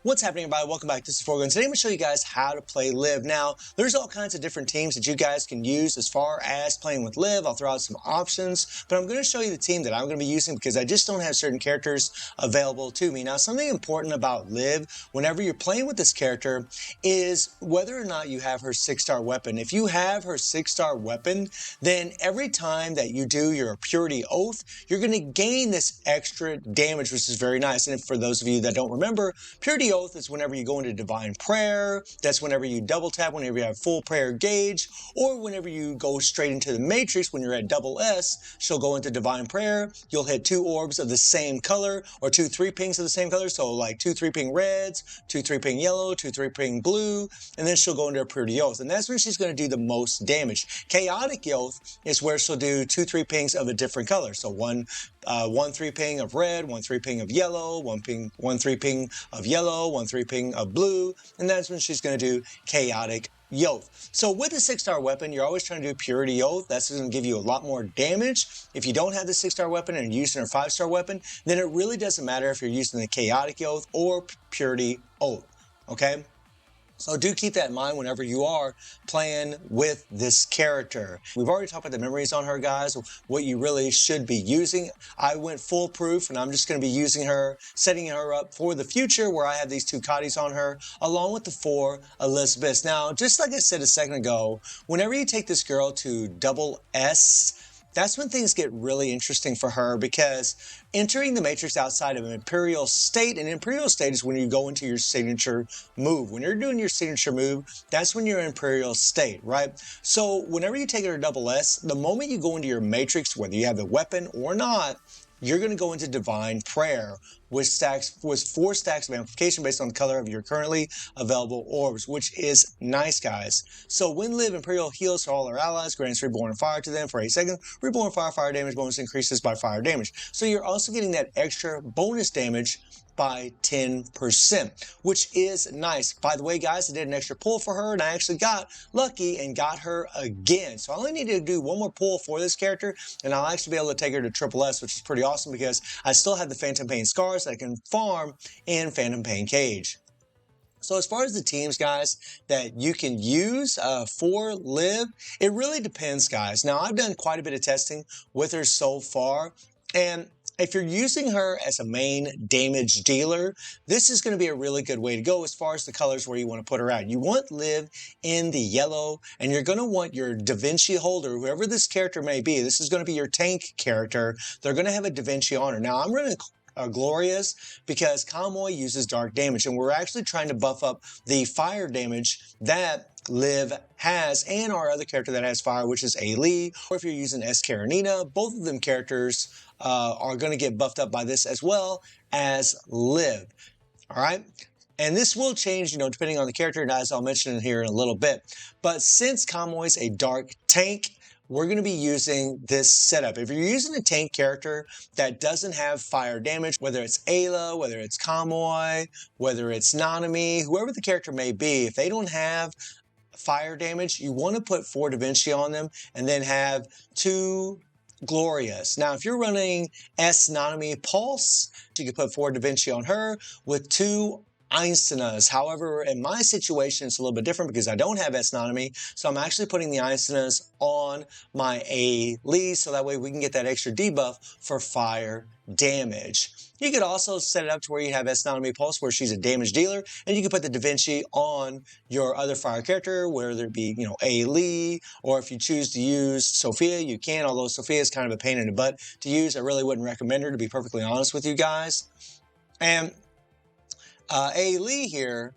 What's happening, everybody? Welcome back. This is Forgo, and today I'm going to show you guys how to play Liv. Now, there's all kinds of different teams that you guys can use as far as playing with Liv. I'll throw out some options, but I'm going to show you the team that I'm going to be using because I just don't have certain characters available to me. Now, something important about Liv, whenever you're playing with this character, is whether or not you have her 6-star weapon. If you have her 6-star weapon, then every time that you do your Purity Oath, you're going to gain this extra damage, which is very nice. And for those of you that don't remember, Purity Oath is whenever you go into Divine Prayer. That's whenever you double tap, whenever you have full prayer gauge, or whenever you go straight into the Matrix. When you're at double S, she'll go into Divine Prayer. You'll hit 2 orbs of the same color, or 2 3-pings of the same color. So like 2 3-ping reds, 2 3-ping yellow, 2 3-ping blue, and then she'll go into her Purity Oath. And that's when she's going to do the most damage. Chaotic Oath is where she'll do 2 3-pings of a different color. So one 3-ping of red, 1 3-ping of yellow, 1 3-ping of yellow, 1 3-ping of blue, and that's when she's going to do Chaotic Oath. So with a 6-star weapon, you're always trying to do Purity Oath. That's going to give you a lot more damage. If you don't have the 6-star weapon and you're using her 5-star weapon, then it really doesn't matter if you're using the Chaotic Oath or Purity Oath, okay? So do keep that in mind whenever you are playing with this character. We've already talked about the memories on her, guys, what you really should be using. I went foolproof, and I'm just going to be using her, setting her up for the future where I have these 2 Cotties on her, along with the 4 Elizabeths. Now, just like I said a second ago, whenever you take this girl to double S, that's when things get really interesting for her, because entering the Matrix outside of an Imperial State, and Imperial State is when you go into your signature move. When you're doing your signature move, that's when you're in Imperial State, right? So whenever you take her to double S, the moment you go into your Matrix, whether you have the weapon or not, you're going to go into Divine Prayer, which was 4 stacks of amplification based on the color of your currently available orbs, which is nice, guys. So when Liv, Imperial heals for all her allies, grants Reborn Fire to them for 8 seconds. Reborn Fire damage bonus increases by fire damage. So you're also getting that extra bonus damage by 10%, which is nice. By the way, guys, I did an extra pull for her, and I actually got lucky and got her again. So I only need to do 1 more pull for this character, and I'll actually be able to take her to triple S, which is pretty awesome because I still have the Phantom Pain scars that I can farm in Phantom Pain Cage. So as far as the teams, guys, that you can use for Liv, it really depends, guys. Now, I've done quite a bit of testing with her so far, and if you're using her as a main damage dealer, this is going to be a really good way to go as far as the colors where you want to put her out. You want Liv in the yellow, and you're going to want your Da Vinci holder, whoever this character may be. This is going to be your tank character. They're going to have a Da Vinci on her. Now, I'm running Glorious because Kamoy uses dark damage, and we're actually trying to buff up the fire damage that Liv has, and our other character that has fire, which is Ailey, or if you're using S. Karenina, both of them characters are going to get buffed up by this as well as Liv. All right. And this will change, depending on the character, and as I'll mention here in a little bit. But since Kamoy's a dark tank, we're going to be using this setup. If you're using a tank character that doesn't have fire damage, whether it's Ayla, whether it's Kamoy, whether it's Nanami, whoever the character may be, if they don't have fire damage, you want to put 4 Da Vinci on them and then have 2 Glorious. Now, if you're running S Nanami Pulse, you can put 4 Da Vinci on her with 2 Einsteinas. However, in my situation, it's a little bit different because I don't have S-Nonomy, so I'm actually putting the Einsteinas on my A-Lee, so that way we can get that extra debuff for fire damage. You could also set it up to where you have S-Nonomy Pulse, where she's a damage dealer, and you can put the Da Vinci on your other fire character, whether it be, A-Lee, or if you choose to use Sophia, you can, although Sophia is kind of a pain in the butt to use. I really wouldn't recommend her, to be perfectly honest with you guys. And Ailey here,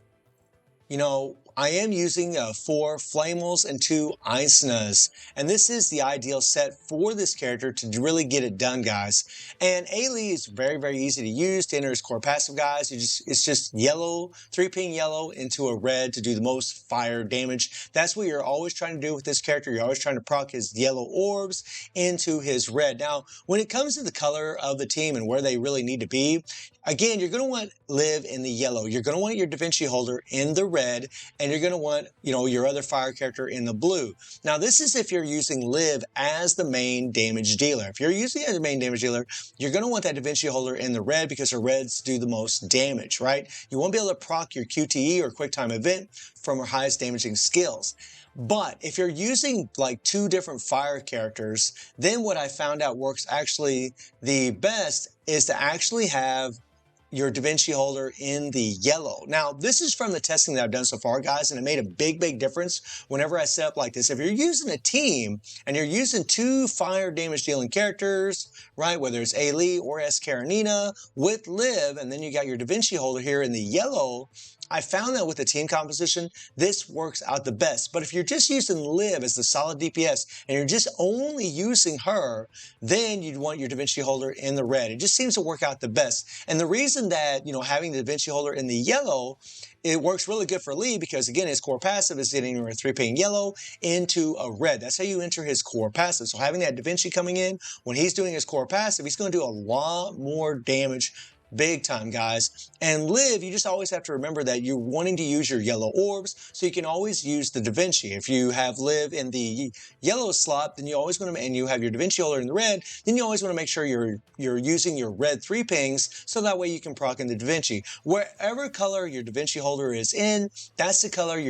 I am using 4 Flamels and 2 Einsteinas, and this is the ideal set for this character to really get it done, guys. And Ailey is very, very easy to use to enter his core passive, guys. It's just yellow, 3-ping yellow into a red to do the most fire damage. That's what you're always trying to do with this character. You're always trying to proc his yellow orbs into his red. Now, when it comes to the color of the team and where they really need to be, again, you're going to want Liv in the yellow. You're going to want your Da Vinci holder in the red, and and you're going to want, your other fire character in the blue. Now, this is if you're using Liv as the main damage dealer. If you're using it as the main damage dealer, you're going to want that Da Vinci holder in the red because her reds do the most damage, right? You won't be able to proc your QTE or quick time event from her highest damaging skills. But if you're using like 2 different fire characters, then what I found out works actually the best is to actually have your Da Vinci holder in the yellow. Now, this is from the testing that I've done so far, guys, and it made a big, big difference whenever I set up like this. If you're using a team and you're using 2 fire damage dealing characters, right, whether it's Ailey or S. Karenina with Liv, and then you got your Da Vinci holder here in the yellow, I found that with the team composition, this works out the best. But if you're just using Liv as the solid DPS and you're just only using her, then you'd want your Da Vinci holder in the red. It just seems to work out the best. And the reason that, having the Da Vinci holder in the yellow, it works really good for Lee because, again, his core passive is getting a 3-ping yellow into a red. That's how you enter his core passive. So having that Da Vinci coming in, when he's doing his core passive, he's going to do a lot more damage. Big time, guys. And Liv, you just always have to remember that you're wanting to use your yellow orbs, so you can always use the Da Vinci. If you have Liv in the yellow slot, then you always want to, and you have your Da Vinci holder in the red, then you always want to make sure you're using your red 3-pings, so that way you can proc in the Da Vinci. Wherever color your Da Vinci holder is in, that's the color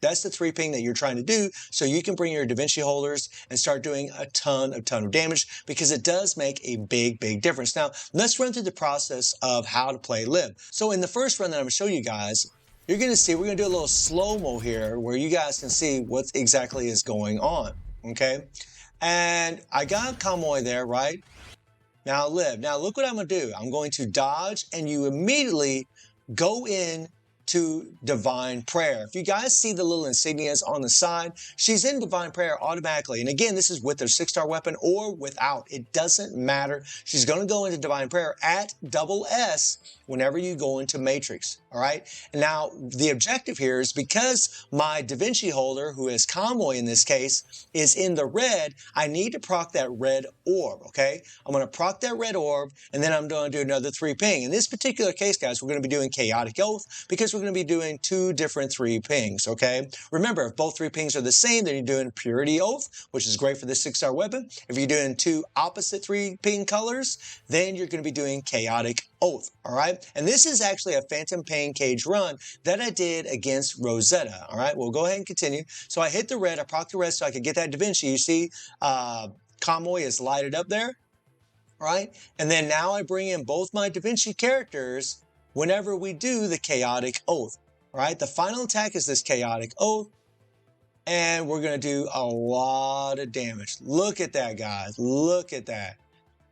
that's the 3-ping that you're trying to do, so you can bring your Da Vinci holders and start doing a ton of damage, because it does make a big, big difference. Now, let's run through the process of how to play Liv. So in the first run that I'm going to show you guys, you're going to see, we're going to do a little slow-mo here where you guys can see what exactly is going on, okay? And I got Kamoy there, right? Now Liv. Now look what I'm going to do. I'm going to dodge, and you immediately go in to Divine Prayer. If you guys see the little insignias on the side, she's in Divine Prayer automatically. And again, this is with her 6-star weapon or without. It doesn't matter. She's going to go into Divine Prayer at SS whenever you go into Matrix. All right. And now the objective here is because my Da Vinci holder, who is Convoy in this case, is in the red, I need to proc that red orb. Okay. I'm going to proc that red orb, and then I'm going to do another 3-ping. In this particular case, guys, we're going to be doing Chaotic Oath because we're going to be doing 2 different 3-pings. Okay. Remember, if both 3-pings are the same, then you're doing Purity Oath, which is great for the 6-star weapon. If you're doing 2 opposite 3-ping colors, then you're going to be doing Chaotic Oath. All right. And this is actually a Phantom Pain Cage run that I did against Rosetta. All right. We'll go ahead and continue. So I hit the red. I proc the red so I could get that Da Vinci. You see, Kamoy is lighted up there. All right. And then now I bring in both my Da Vinci characters whenever we do the Chaotic Oath. All right. The final attack is this Chaotic Oath. And we're going to do a lot of damage. Look at that, guys. Look at that.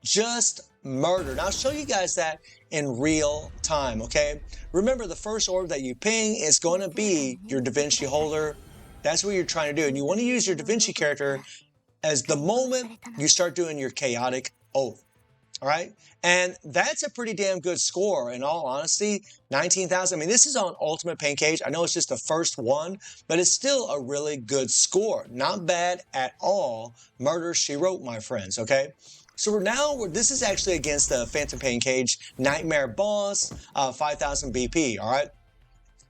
Just murder. Now I'll show you guys that in real time, okay? Remember, the first orb that you ping is going to be your Da Vinci holder. That's what you're trying to do. And you want to use your Da Vinci character as the moment you start doing your Chaotic Oath. All right? And that's a pretty damn good score, in all honesty. 19,000. I mean, this is on Ultimate Pain Cage. I know it's just the first one, but it's still a really good score. Not bad at all. Murder, she wrote, my friends, okay? So this is actually against the Phantom Pain Cage Nightmare Boss, 5,000 BP, all right?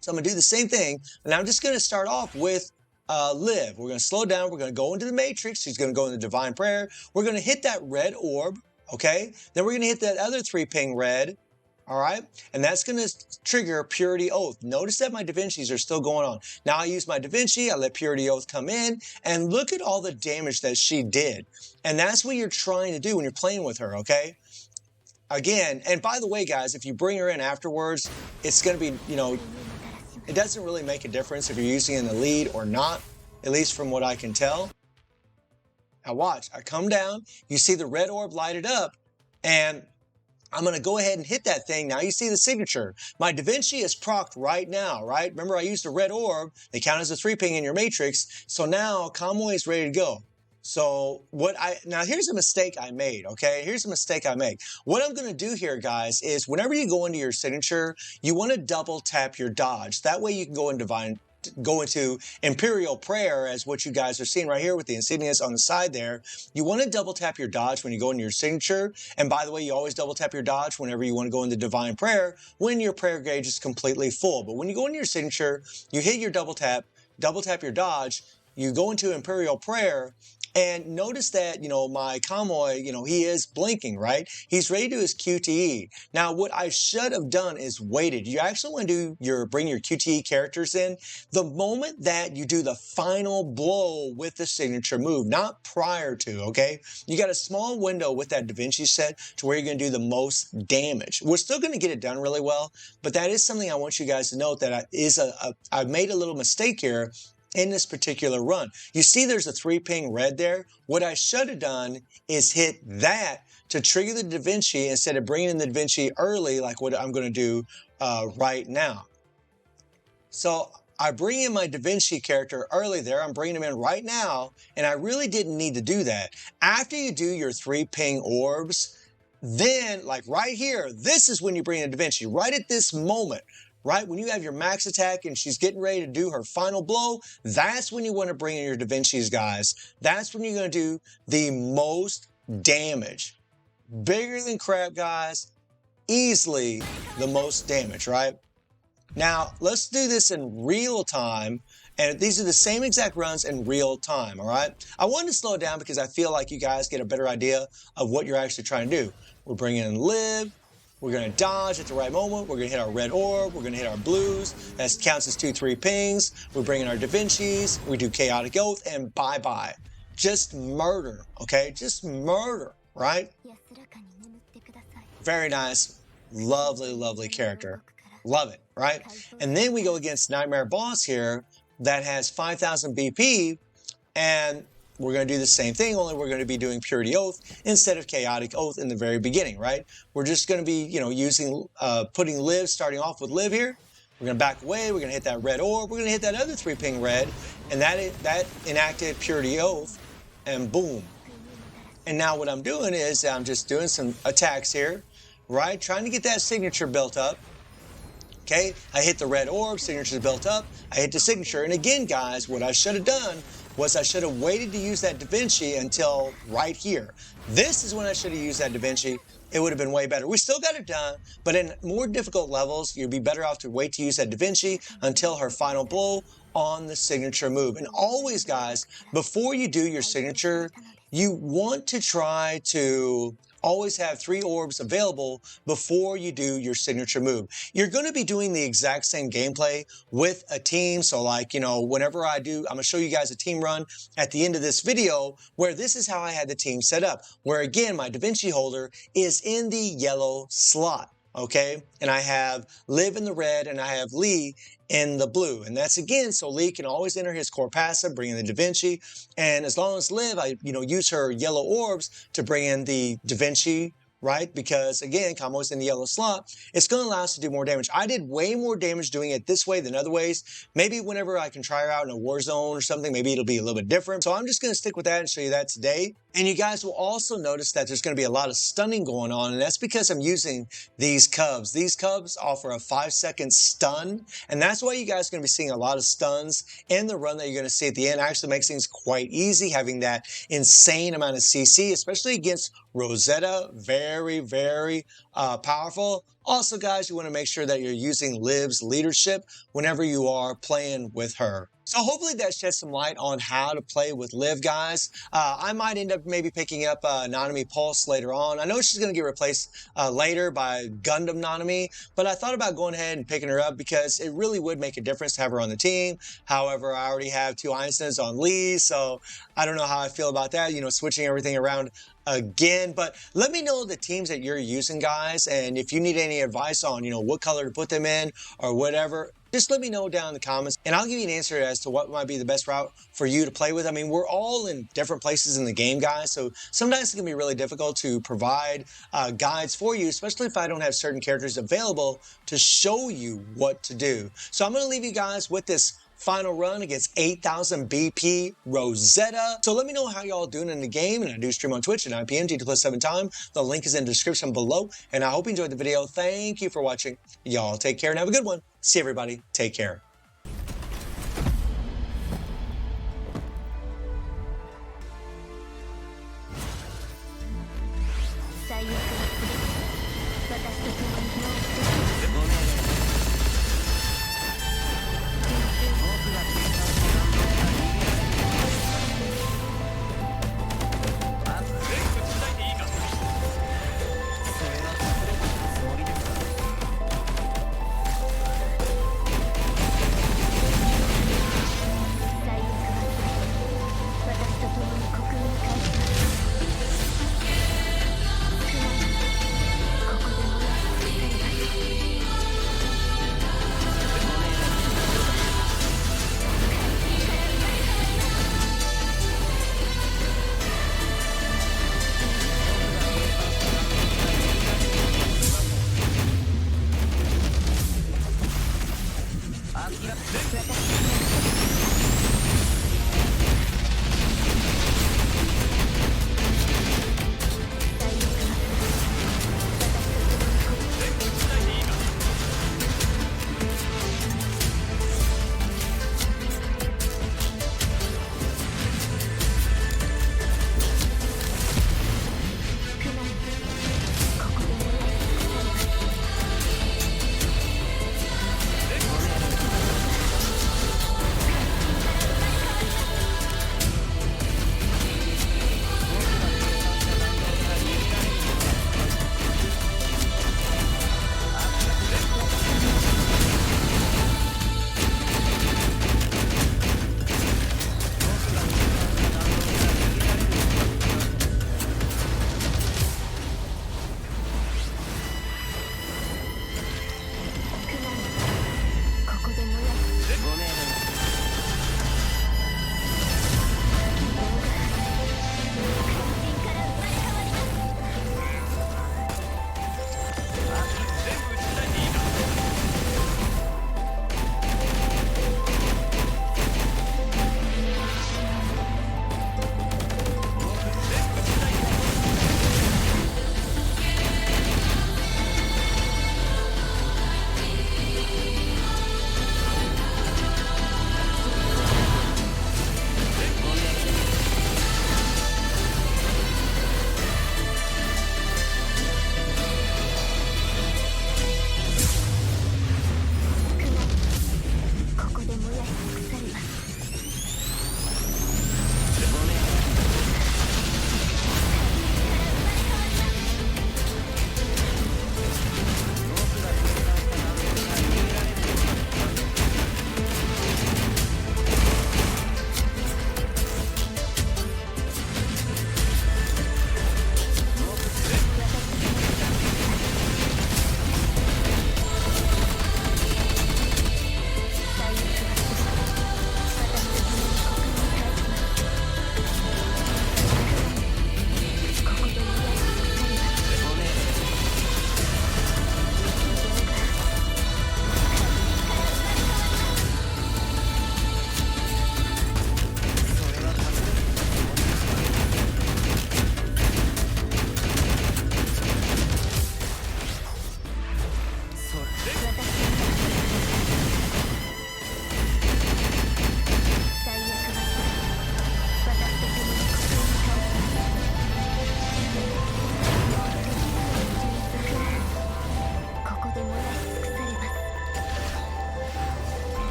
So I'm going to do the same thing, and I'm just going to start off with Liv. We're going to slow down. We're going to go into the Matrix. She's going to go into Divine Prayer. We're going to hit that red orb, okay? Then we're going to hit that other 3-ping red, all right? And that's going to trigger Purity Oath. Notice that my Da Vinci's are still going on. Now I use my Da Vinci, I let Purity Oath come in, and look at all the damage that she did. And that's what you're trying to do when you're playing with her, okay? Again, and by the way, guys, if you bring her in afterwards, it's going to be, it doesn't really make a difference if you're using in the lead or not, at least from what I can tell. Now watch, I come down, you see the red orb lighted up, and I'm going to go ahead and hit that thing. Now you see the signature. My Da Vinci is procced right now, right? Remember, I used a red orb. They count as a 3-ping in your Matrix. So now Kamoy is ready to go. So now here's a mistake I made, okay? Here's a mistake I make. What I'm going to do here, guys, is whenever you go into your signature, you want to double tap your dodge. That way you can go in Divine go into Imperial Prayer, as what you guys are seeing right here with the insignias on the side there. You want to double tap your dodge when you go into your signature. And by the way, you always double tap your dodge whenever you want to go into Divine Prayer when your prayer gauge is completely full. But when you go into your signature, you hit your double tap your dodge, you go into Imperial Prayer, and notice that, my Kamoy, he is blinking, right? He's ready to do his QTE. Now, what I should have done is waited. You actually want to bring your QTE characters in the moment that you do the final blow with the signature move, not prior to, okay? You got a small window with that Da Vinci set to where you're going to do the most damage. We're still going to get it done really well, but that is something I want you guys to note, that I've made a little mistake here in this particular run. You see there's a 3-ping red there. What I should have done is hit that to trigger the Da Vinci instead of bringing in the Da Vinci early like what I'm going to do right now. So I bring in my Da Vinci character early there. I'm bringing him in right now, and I really didn't need to do that. After you do your 3-ping orbs, then like right here, this is when you bring in Da Vinci, right at this moment. Right? When you have your max attack and she's getting ready to do her final blow, that's when you want to bring in your Da Vinci's, guys. That's when you're going to do the most damage. Bigger than crap, guys. Easily the most damage, right? Now, let's do this in real time. And these are the same exact runs in real time, all right? I wanted to slow it down because I feel like you guys get a better idea of what you're actually trying to do. We're bringing in Liv. We're going to dodge at the right moment. We're going to hit our red orb. We're going to hit our blues. That counts as 2 3-pings. We bring in our Da Vinci's. We do Chaotic Oath, and bye-bye. Just murder, okay? Just murder, right? Very nice. Lovely, lovely character. Love it, right? And then we go against Nightmare Boss here that has 5,000 BP, and we're going to do the same thing, only we're going to be doing Purity Oath instead of Chaotic Oath in the very beginning, right? We're just going to be, putting Liv, starting off with Liv here. We're going to back away. We're going to hit that red orb. We're going to hit that other 3-ping red, and that enacted Purity Oath, and boom. And now what I'm doing is I'm just doing some attacks here, right? Trying to get that signature built up. Okay, I hit the red orb, signature's built up. I hit the signature, and again, guys, what I should have done was I should have waited to use that Da Vinci until right here. This is when I should have used that Da Vinci. It would have been way better. We still got it done, but in more difficult levels, you'd be better off to wait to use that Da Vinci until her final blow on the signature move. And always, guys, before you do your signature, you want to try to always have 3 orbs available before you do your signature move. You're going to be doing the exact same gameplay with a team. So like, whenever I'm going to show you guys a team run at the end of this video where this is how I had the team set up, where again, my Da Vinci holder is in the yellow slot. Okay, and I have Liv in the red and I have Lee in the blue. And that's again, so Lee can always enter his core passive, bring in the Da Vinci. And as long as Liv, I use her yellow orbs to bring in the Da Vinci, right? Because again, Kamo's in the yellow slot, it's going to allow us to do more damage. I did way more damage doing it this way than other ways. Maybe whenever I can try her out in a war zone or something, maybe it'll be a little bit different. So I'm just going to stick with that and show you that today. And you guys will also notice that there's going to be a lot of stunning going on, and that's because I'm using these cubs. These cubs offer a 5-second stun, and that's why you guys are going to be seeing a lot of stuns in the run that you're going to see at the end. Actually makes things quite easy, having that insane amount of CC, especially against Rosetta. Very, very powerful. Also, guys, you want to make sure that you're using Liv's leadership whenever you are playing with her. So hopefully that sheds some light on how to play with Liv, guys. I might end up maybe picking up Nanami Pulse later on. I know she's going to get replaced later by Gundam Nanami, but I thought about going ahead and picking her up because it really would make a difference to have her on the team. However, I already have 2 Einsteins on Lee, so I don't know how I feel about that, switching everything around again. But let me know the teams that you're using, guys, and if you need any advice on what color to put them in or whatever, just let me know down in the comments and I'll give you an answer as to what might be the best route for you to play with. I mean, we're all in different places in the game, guys, so sometimes it can be really difficult to provide guides for you, especially if I don't have certain characters available to show you what to do. So I'm going to leave you guys with this final run against 8,000 BP Rosetta. So let me know how y'all doing in the game, and I do stream on Twitch at 9 p.m. T2+7 time. The link is in the description below, and I hope you enjoyed the video. Thank you for watching. Y'all take care and have a good one. See everybody. Take care.